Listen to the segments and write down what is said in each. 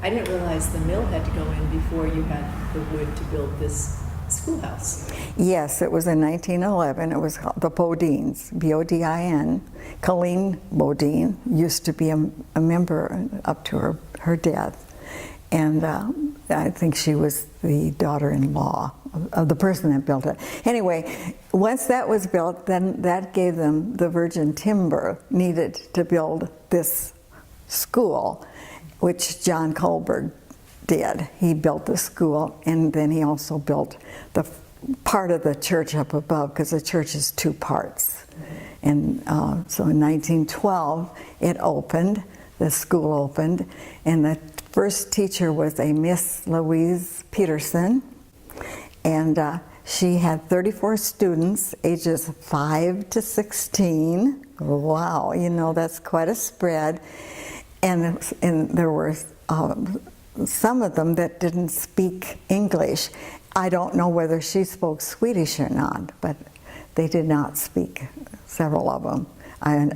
I didn't realize the mill had to go in before you had the wood to build this schoolhouse. Yes, it was in 1911. It was called the Bodines, B-O-D-I-N. Colleen Bodine used to be a member up to her death. And I think she was the daughter-in-law of the person that built it. Anyway, once that was built, then that gave them the virgin timber needed to build this school, which John Kohlberg did. He built the school, and then he also built the part of the church up above, because the church is two parts. And so in 1912, it opened, the school opened, and the first teacher was a Miss Louise Peterson, and she had 34 students, ages 5 to 16. Wow, you know, that's quite a spread. And there were some of them that didn't speak English. I don't know whether she spoke Swedish or not, but they did not speak, several of them.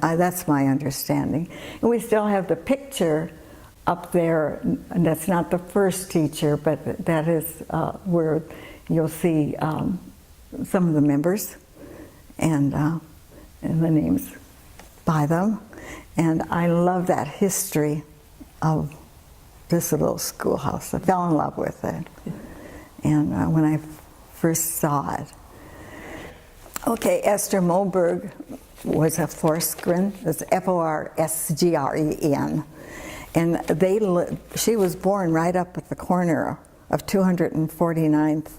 That's my understanding. And we still have the picture up there, and that's not the first teacher, but that is where you'll see some of the members and the names by them. And I love that history of this little schoolhouse. I fell in love with it. And when I first saw it. Okay, Esther Moberg was a Forsgren. It's F-O-R-S-G-R-E-N. And she was born right up at the corner of 249th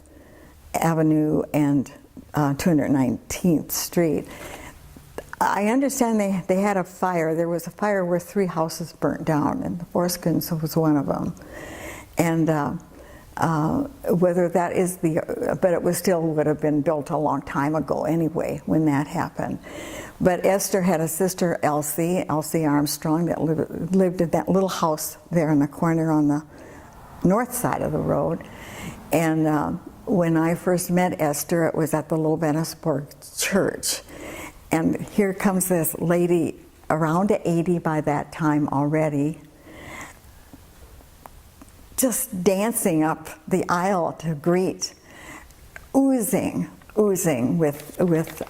Avenue and 219th Street. I understand they had a fire. There was a fire where 3 houses burnt down, and the Forsgrens was one of them. And whether that is but it was still would have been built a long time ago anyway when that happened. But Esther had a sister, Elsie Armstrong, that lived in that little house there in the corner on the north side of the road. And when I first met Esther, it was at the little Venersborg church. And here comes this lady, around 80 by that time already, just dancing up the aisle to greet, oozing with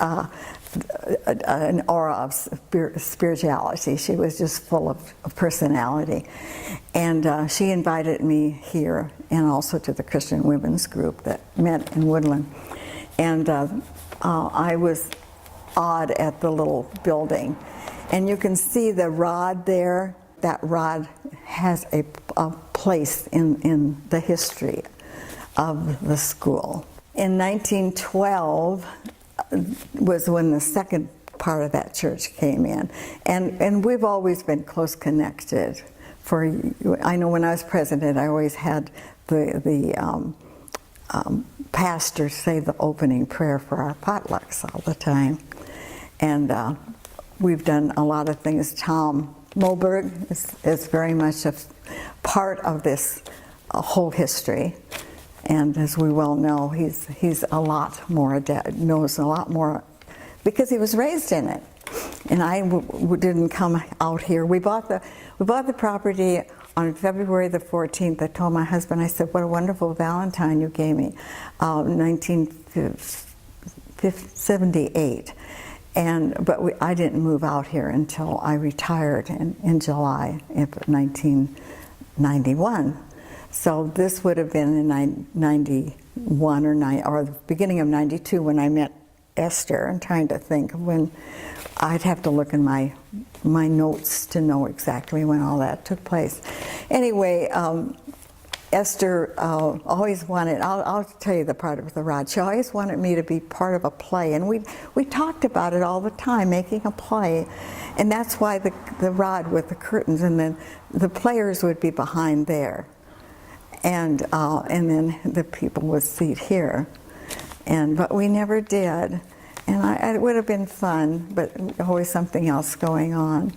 an aura of spirituality. She was just full of personality. And she invited me here, and also to the Christian women's group that met in Woodland. And I was awed at the little building. And you can see the rod there. That rod has a place in the history of the school. In 1912 was when the second part of that church came in. And we've always been close connected. I know when I was president, I always had the pastor say the opening prayer for our potlucks all the time. And we've done a lot of things. Tom Moberg is very much a part of this whole history. And as we well know, he's a lot more, knows a lot more, because he was raised in it. And I didn't come out here. We bought the property on February the 14th. I told my husband, I said, what a wonderful Valentine you gave me, 1978. But I didn't move out here until I retired in July of 1991. So this would have been in 91 or the beginning of 92 when I met Esther. I'm trying to think when. I'd have to look in my notes to know exactly when all that took place. Anyway, Esther always wanted, I'll tell you the part of the rod, she always wanted me to be part of a play, and we talked about it all the time, making a play, and that's why the rod with the curtains, and then the players would be behind there, and then the people would seat here, but we never did, and it would have been fun, but always something else going on.